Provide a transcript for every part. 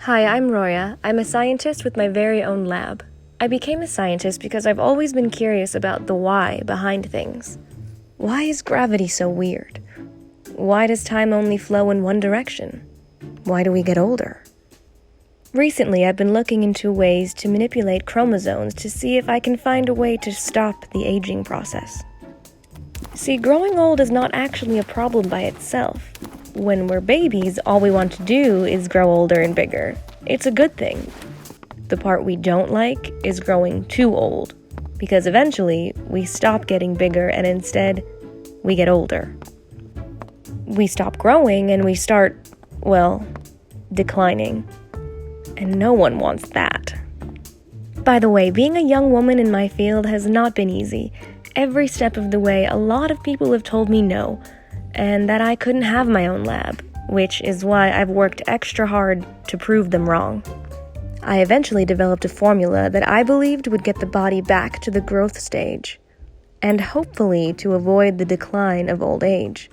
Hi, I'm Roya. I'm a scientist with my very own lab. I became a scientist because I've always been curious about the why behind things. Why is gravity so weird? Why does time only flow in one direction? Why do we get older? Recently, I've been looking into ways to manipulate chromosomes to see if I can find a way to stop the aging process. See, growing old is not actually a problem by itself. When we're babies, all we want to do is grow older and bigger. It's a good thing. The part we don't like is growing too old, because eventually we stop getting bigger and instead we get older. We stop growing and we start, declining. And no one wants that. By the way, being a young woman in my field has not been easy. Every step of the way, a lot of people have told me no, and that I couldn't have my own lab, which is why I've worked extra hard to prove them wrong. I eventually developed a formula that I believed would get the body back to the growth stage, and hopefully to avoid the decline of old age.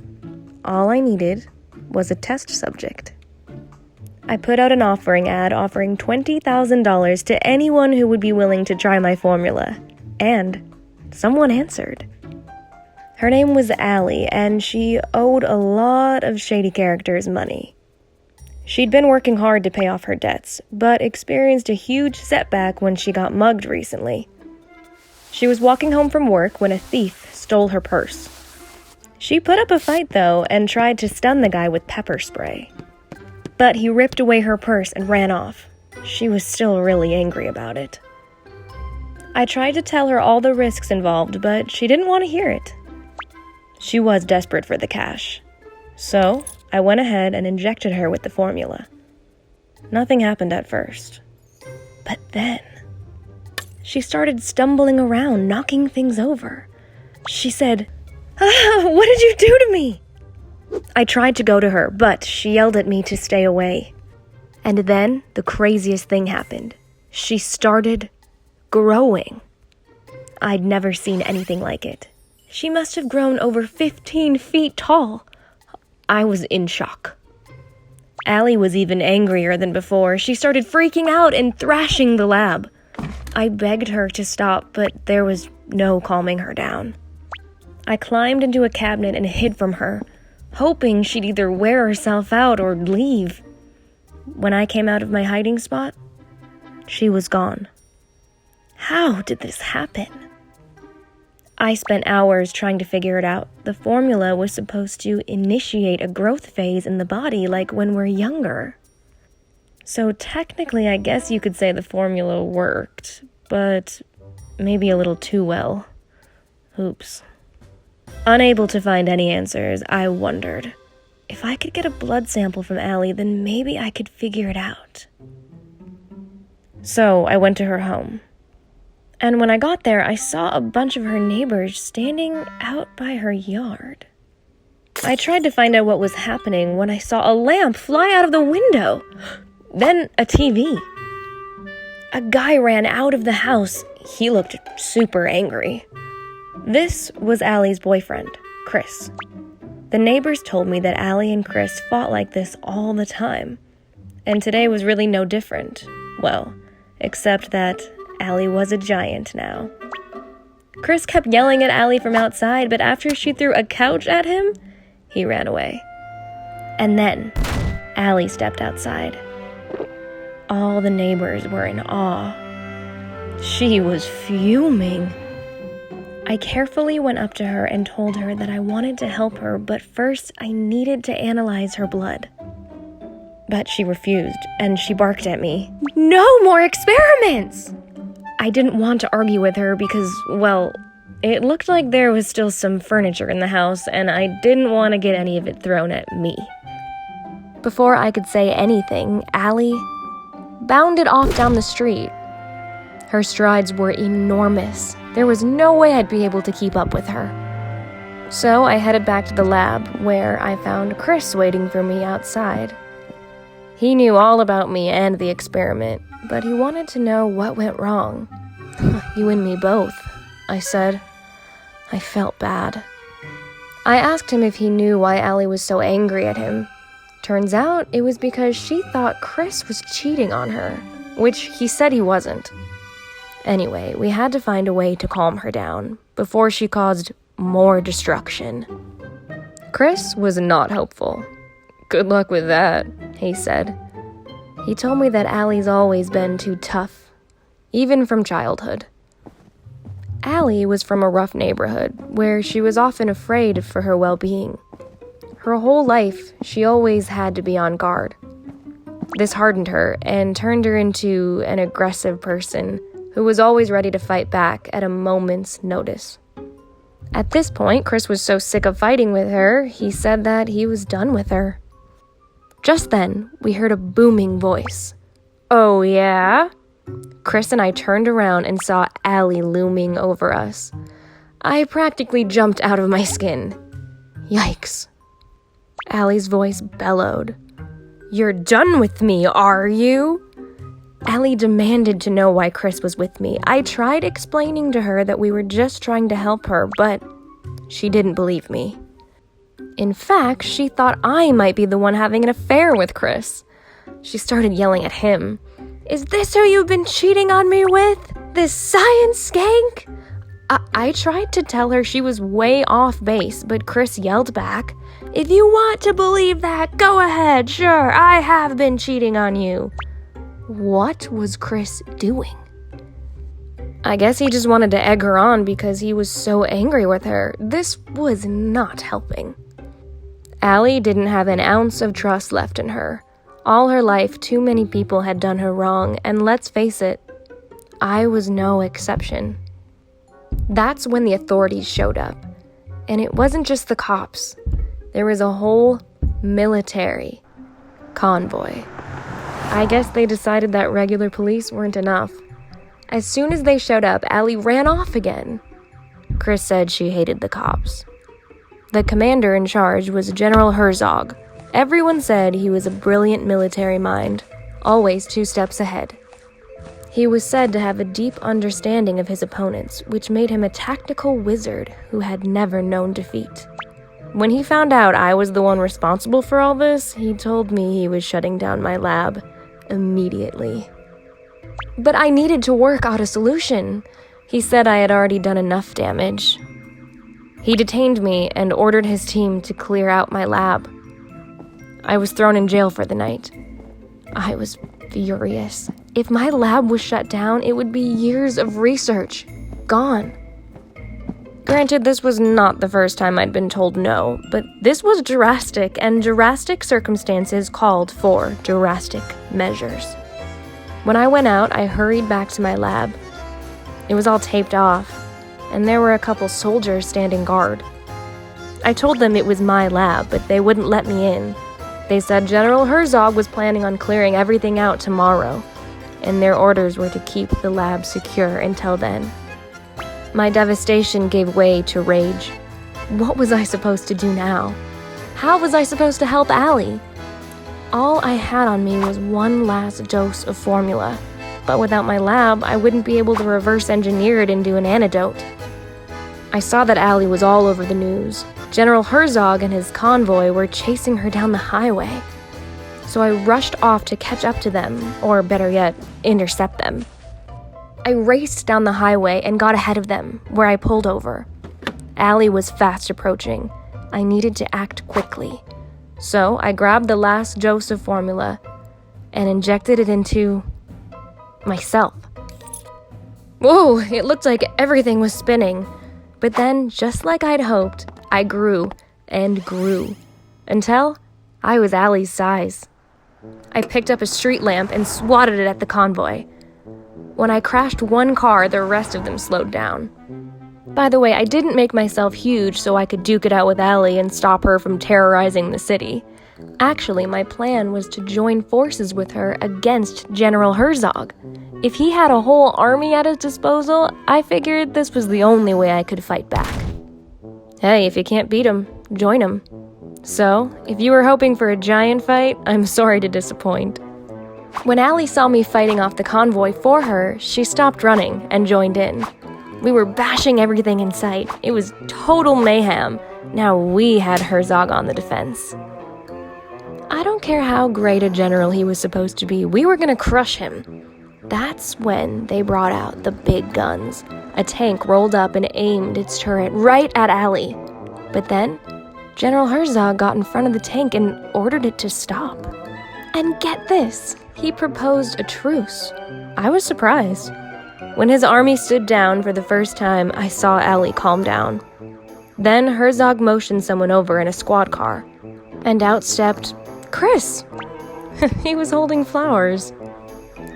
All I needed was a test subject. I put out an offering ad offering $20,000 to anyone who would be willing to try my formula, and someone answered. Her name was Allie, and she owed a lot of shady characters money. She'd been working hard to pay off her debts, but experienced a huge setback when she got mugged recently. She was walking home from work when a thief stole her purse. She put up a fight, though, and tried to stun the guy with pepper spray. But he ripped away her purse and ran off. She was still really angry about it. I tried to tell her all the risks involved, but she didn't want to hear it. She was desperate for the cash. So, I went ahead and injected her with the formula. Nothing happened at first. But then, she started stumbling around, knocking things over. She said, "What did you do to me?" I tried to go to her, but she yelled at me to stay away. And then, the craziest thing happened. She started growing. I'd never seen anything like it. She must have grown over 15 feet tall. I was in shock. Allie was even angrier than before. She started freaking out and thrashing the lab. I begged her to stop, but there was no calming her down. I climbed into a cabinet and hid from her, hoping she'd either wear herself out or leave. When I came out of my hiding spot, she was gone. How did this happen? I spent hours trying to figure it out. The formula was supposed to initiate a growth phase in the body like when we're younger. So technically, I guess you could say the formula worked, but maybe a little too well. Oops. Unable to find any answers, I wondered, if I could get a blood sample from Allie, then maybe I could figure it out. So I went to her home. And when I got there, I saw a bunch of her neighbors standing out by her yard. I tried to find out what was happening when I saw a lamp fly out of the window. Then a TV. A guy ran out of the house. He looked super angry. This was Allie's boyfriend, Chris. The neighbors told me that Allie and Chris fought like this all the time. And today was really no different. Well, except that Allie was a giant now. Chris kept yelling at Allie from outside, but after she threw a couch at him, he ran away. And then, Allie stepped outside. All the neighbors were in awe. She was fuming. I carefully went up to her and told her that I wanted to help her, but first I needed to analyze her blood. But she refused, and she barked at me. "No more experiments!" I didn't want to argue with her because, it looked like there was still some furniture in the house, and I didn't want to get any of it thrown at me. Before I could say anything, Allie bounded off down the street. Her strides were enormous. There was no way I'd be able to keep up with her. So I headed back to the lab, where I found Chris waiting for me outside. He knew all about me and the experiment, but he wanted to know what went wrong. "You and me both," I said. I felt bad. I asked him if he knew why Allie was so angry at him. Turns out it was because she thought Chris was cheating on her, which he said he wasn't. Anyway, we had to find a way to calm her down before she caused more destruction. Chris was not hopeful. "Good luck with that," he said. He told me that Allie's always been too tough, even from childhood. Allie was from a rough neighborhood where she was often afraid for her well-being. Her whole life, she always had to be on guard. This hardened her and turned her into an aggressive person who was always ready to fight back at a moment's notice. At this point, Chris was so sick of fighting with her, he said that he was done with her. Just then, we heard a booming voice. "Oh, yeah?" Chris and I turned around and saw Allie looming over us. I practically jumped out of my skin. Yikes. Allie's voice bellowed. "You're done with me, are you?" Allie demanded to know why Chris was with me. I tried explaining to her that we were just trying to help her, but she didn't believe me. In fact, she thought I might be the one having an affair with Chris. She started yelling at him. "Is this who you've been cheating on me with? This science skank?" I tried to tell her she was way off base, but Chris yelled back, "If you want to believe that, go ahead. Sure, I have been cheating on you." What was Chris doing? I guess he just wanted to egg her on because he was so angry with her. This was not helping. Allie didn't have an ounce of trust left in her. All her life, too many people had done her wrong, and let's face it, I was no exception. That's when the authorities showed up. And it wasn't just the cops. There was a whole military convoy. I guess they decided that regular police weren't enough. As soon as they showed up, Allie ran off again. Chris said she hated the cops. The commander in charge was General Herzog. Everyone said he was a brilliant military mind, always 2 steps ahead. He was said to have a deep understanding of his opponents, which made him a tactical wizard who had never known defeat. When he found out I was the one responsible for all this, he told me he was shutting down my lab immediately. But I needed to work out a solution. He said I had already done enough damage. He detained me and ordered his team to clear out my lab. I was thrown in jail for the night. I was furious. If my lab was shut down, it would be years of research gone. Granted, this was not the first time I'd been told no, but this was drastic, and drastic circumstances called for drastic measures. When I went out, I hurried back to my lab. It was all taped off, and there were a couple soldiers standing guard. I told them it was my lab, but they wouldn't let me in. They said General Herzog was planning on clearing everything out tomorrow, and their orders were to keep the lab secure until then. My devastation gave way to rage. What was I supposed to do now? How was I supposed to help Allie? All I had on me was one last dose of formula, but without my lab, I wouldn't be able to reverse engineer it into an antidote. I saw that Allie was all over the news. General Herzog and his convoy were chasing her down the highway. So I rushed off to catch up to them, or better yet, intercept them. I raced down the highway and got ahead of them, where I pulled over. Allie was fast approaching. I needed to act quickly. So I grabbed the last dose of formula and injected it into myself. Whoa, it looked like everything was spinning. But then, just like I'd hoped, I grew and grew until I was Allie's size. I picked up a street lamp and swatted it at the convoy. When I crashed one car, the rest of them slowed down. By the way, I didn't make myself huge so I could duke it out with Allie and stop her from terrorizing the city. Actually, my plan was to join forces with her against General Herzog. If he had a whole army at his disposal, I figured this was the only way I could fight back. Hey, if you can't beat him, join him. So, if you were hoping for a giant fight, I'm sorry to disappoint. When Allie saw me fighting off the convoy for her, she stopped running and joined in. We were bashing everything in sight. It was total mayhem. Now we had Herzog on the defense. I don't care how great a general he was supposed to be, we were gonna crush him. That's when they brought out the big guns. A tank rolled up and aimed its turret right at Allie. But then, General Herzog got in front of the tank and ordered it to stop. And get this, he proposed a truce. I was surprised. When his army stood down for the first time, I saw Allie calm down. Then Herzog motioned someone over in a squad car. And out stepped Chris. He was holding flowers.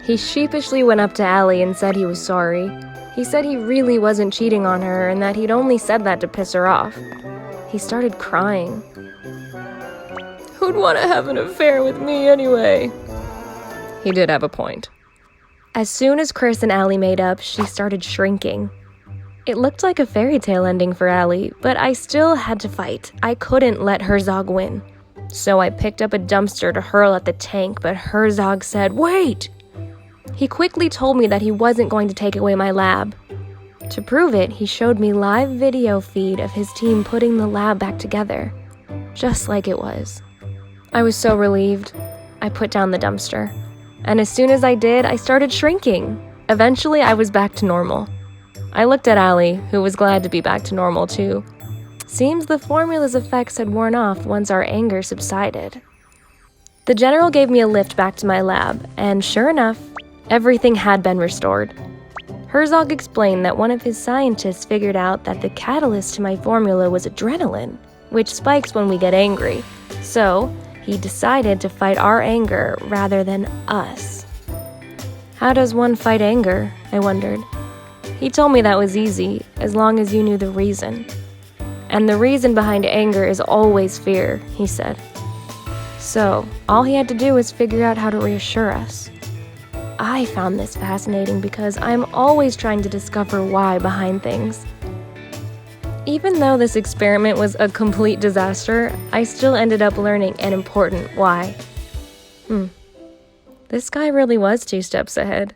He sheepishly went up to Allie and said he was sorry. He said he really wasn't cheating on her and that he'd only said that to piss her off. He started crying. Who'd want to have an affair with me anyway? He did have a point. As soon as Chris and Allie made up, she started shrinking. It looked like a fairy tale ending for Allie, but I still had to fight. I couldn't let Herzog win. So I picked up a dumpster to hurl at the tank, but Herzog said, "Wait!" He quickly told me that he wasn't going to take away my lab. To prove it, he showed me live video feed of his team putting the lab back together, just like it was. I was so relieved. I put down the dumpster. And as soon as I did, I started shrinking. Eventually, I was back to normal. I looked at Allie, who was glad to be back to normal too. Seems the formula's effects had worn off once our anger subsided. The general gave me a lift back to my lab, and sure enough, everything had been restored. Herzog explained that one of his scientists figured out that the catalyst to my formula was adrenaline, which spikes when we get angry. So, he decided to fight our anger rather than us. How does one fight anger? I wondered. He told me that was easy, as long as you knew the reason. And the reason behind anger is always fear, he said. So, all he had to do was figure out how to reassure us. I found this fascinating because I'm always trying to discover why behind things. Even though this experiment was a complete disaster, I still ended up learning an important why. This guy really was 2 steps ahead.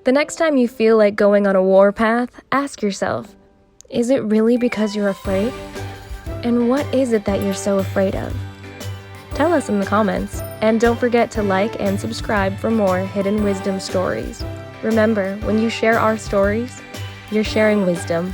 The next time you feel like going on a war path, ask yourself, is it really because you're afraid? And what is it that you're so afraid of? Tell us in the comments, and don't forget to like and subscribe for more hidden wisdom stories. Remember, when you share our stories, you're sharing wisdom.